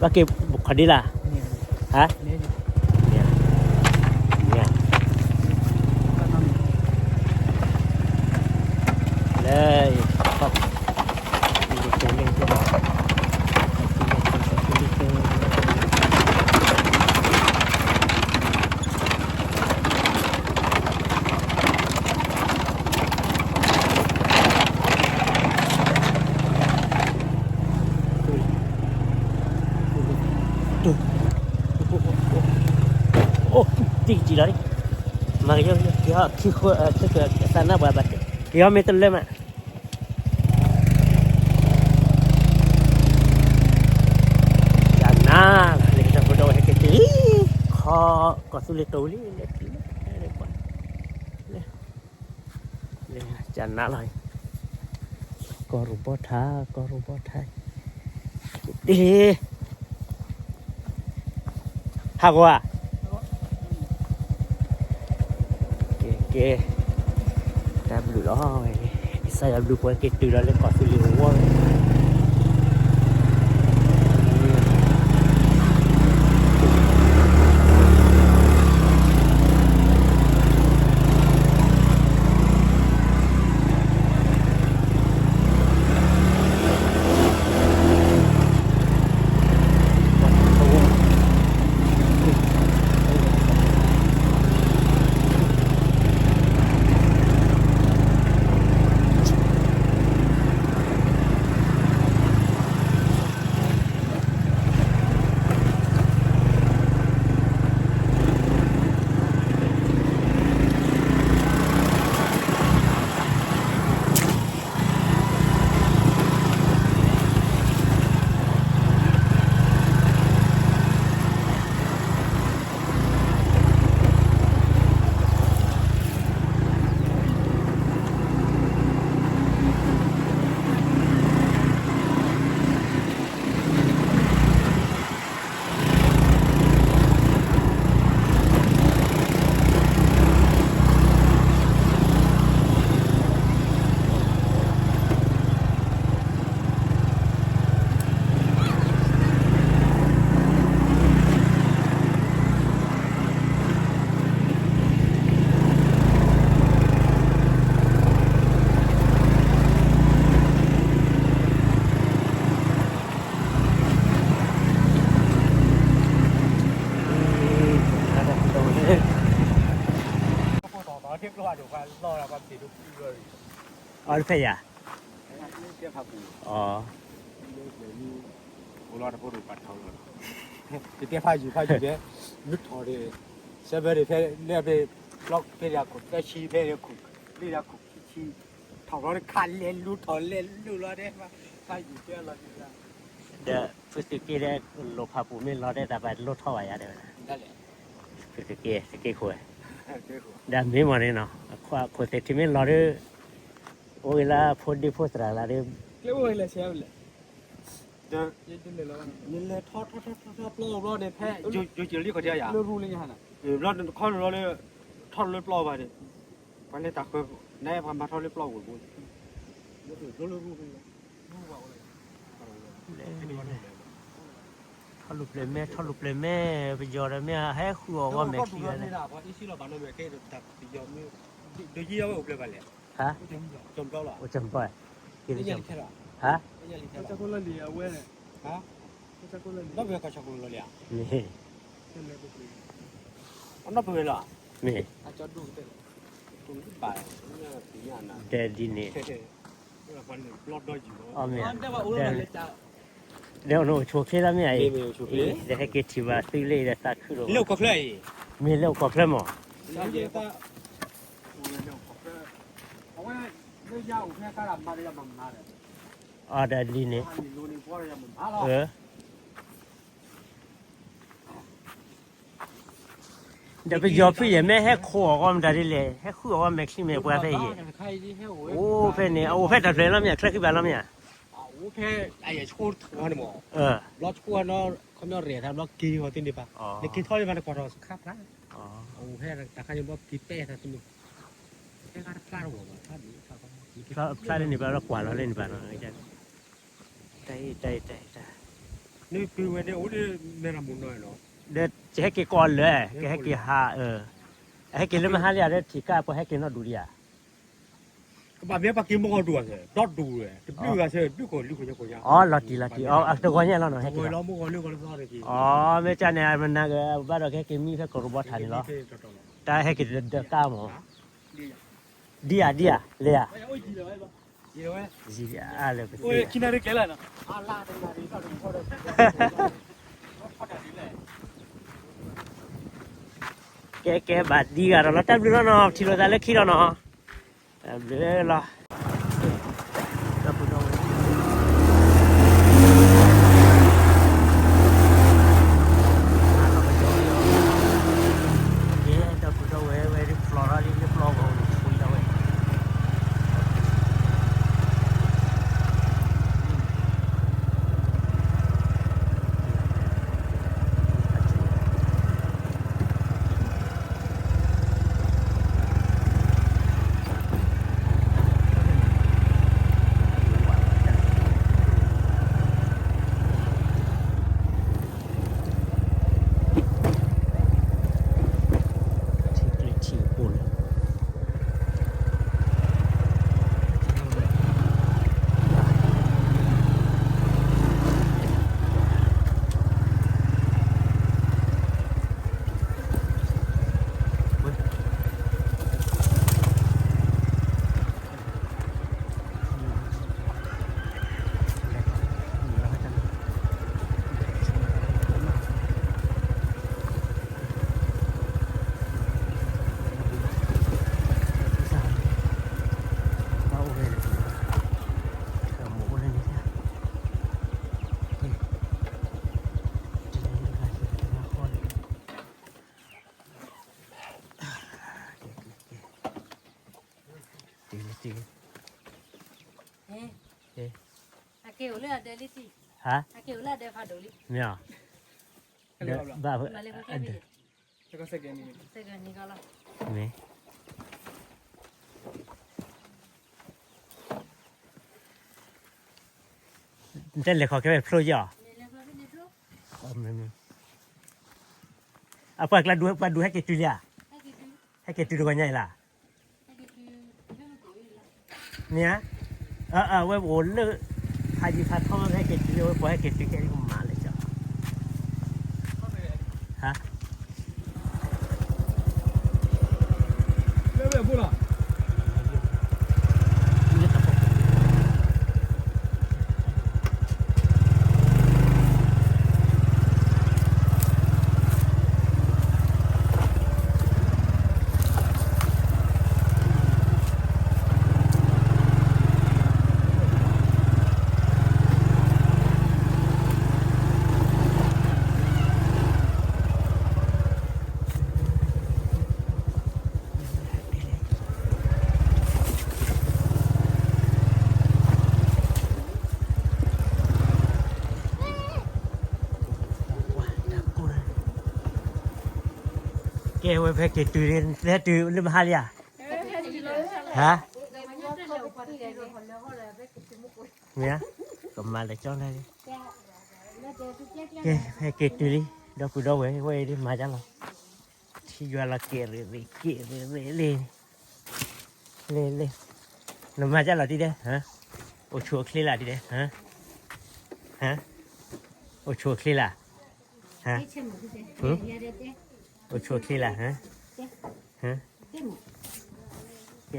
ว่าเก็บบุคคลดีล่ะฮะเนี่ยเลยขอบโอ้จริงๆแล้วนี่มาเยอะๆเดี๋ยวขี้ขวดขี้ขวดสารน่าบ้าบ้าเดี๋ยวไม่ต้องเล่มอ่ะอย่างน่าเลยจะพูดเอาให้เกิดคอก็สุดเลยตัวนี้เลยเลยก่อนเลยจานน่าเลยก็รูปท้าก็รูปท้าดีฮักว่าเก๋ๆแต่บลูล้อไอ้ใส่บลูพวกเก๋ตื่นแล้วเลยก็สุดเลยว่าอ๋อเฟียอ๋อ我老是跑路把头了，这边发就的，绿头的，这边的拍那边老拍点苦，再西拍点苦，那点苦去，头上的看脸绿头脸绿了的嘛，发就这了就是。เดี๋ยวฟิสิกี้ได้โลภะปูไม่รอได้แต่ไปรถท่ออย่างเดียวนะฟิสิกี้คุยเดี๋ยวมีมันนี่เนาะคุยเสร็จที่ไม่รอได้โอ้ยละพูดดีพูดสระละได้ เกี่ยวอะไรเสียไปเลย 这你来掏不老的拍，就里个这样。เรารู้เลยฮะนะ老的看着老的，掏了不老吧的，反正大概那一盘把掏的不老过过。รู้รู้ว่าอะไรทอลุปเลยแม่ไปยอดแม่ให้ครัวว่าแม่ขี้อะไรเพราะอีซี่เราบ้านเราแค่ตัดยอมดูยี่ว่าอุปเลยไปเลยฮะจมเปล่าหรอโอ้จำป่ะกินจำฮะจะคนละเลียเว้ยฮะจะคนละเลียแล้วเวลาก็จะคนละเลียนี่เป็นเลยบุกเลยอันนั้นเป็นหรอนี่อาจจะดูเต็มตรงที่ไปเนี่ยปีนี้นะเดี๋ยวดีนี่วันรอดได้อยู่อ๋อไม่แต่ว่าอุ้งเลยจ้าเดี๋ยวหนูโชว์แค่ละไม่ไอ้เดี๋ยวให้เกิดที่ว่าซื้อเลยแต่สักครู่เลี้ยวก็เคยมีเลี้ยวก็เพลมั้งเอาไว้เรื่องยาวแค่การันมาเรียมันมาเลยอ๋อเดี๋ยวดีนี่เดี๋ยวไปยอมพี่ยังไม่ให้ขวก็ไม่ได้เลยให้ขวก็ไม่ขี้ไม่กว่าไปยี่โอ้เพื่อนเนี่ยโอ้เพื่อนตัดเลยแล้วเนี่ยทรัคกี้แบบแล้วเนี่ยโอ้เพ่ไอ้ชูดหัวนี่มั้งรถชัวร์เนาะเขาไม่เรียนทำรถกีหัวตินดีป่ะเด็กกีทอดมันกว่าเราสักครับนะโอ้เพ่แต่ข้าจะบอกกีเป้ถ้าสมมติแค่การพลาดหัวพลาดนี้พลาดเล่นนี่บ้างเรากว่าเราเล่นบ้างเนาะไอ้เจ้าใจ นี่คือวันนี้โอ้ยแม่ละมุนน้อยเนาะ เด็ดจะให้กินก่อนเลยให้กินหาให้กินแล้วมาหาเรียได้ทีก้าพอให้กินนอดูดิอ่ะ ก็แบบนี้ปากกินมันก็ดูอ่ะดอดดูเลยดูกันเสร็จดูคนจะ อ๋อลอตีอ๋อตัวก่อนเนี่ยเราหน่อยให้กิน เราเมื่อก่อนเรื่องก็ซ้อเลยกี่ อ๋อไม่ใช่เนี่ยมันน่าก็บ้านเราแค่กินมีแค่กระบอกทานนี่หรอแต่ให้กินเด็กก้าวมั้งดีอ่ะเลยอ่ะ โอ้ยดีเลยป่ะ ดีเลย ดีอ่ะเลย โอ้ยกินอะไรกันล่ะนะอาลาเดลาดีก็ถึงพอได้พอได้ดีเลย แกบาดดีกันเราแต่ดูเนาะที่เราได้เล็กขี้เนาะเบลล่ะแล้วพูดเอาAkeula ada liti. ฮะ Akeula ada fadoli. เนี่ยบ้าเพื่อ Balik ke kami. จะก็เสกนี่ Segan ni kalau. นี่เต้นเลยขอแค่แบบโปรยอ่ะ Lepas ni tu. apa kelas duaให้เกตุlia Lagi tu. ให้เกตุดูกันใหญ่ล่ะ Lagi tu. Jangan tu lah. เนี่ยไว้โอนเลยพายิพัดเข้ามาให้เกตุไว้ปล่อยให้เกตุแค่นี้ก็มาเลยจ้ะฮะ เรื่องพูดหรอ นี่ตะปบแกไว้ให้เกตุเรียนแล้วตื่นลืมหาเลยฮะเนี่ยก็มาเลยจ้องได้แกให้เกตุดิดอกกุดเอาไว้ดิมาจ้ะเราที่อยู่ละเกเรเลยน้ำมาจ้ะเราที่เด้ฮะโอชัวคลีล่ะที่เด้ฮะโอชัวคลีล่ะฮะโอชัวคลีล่ะฮะแก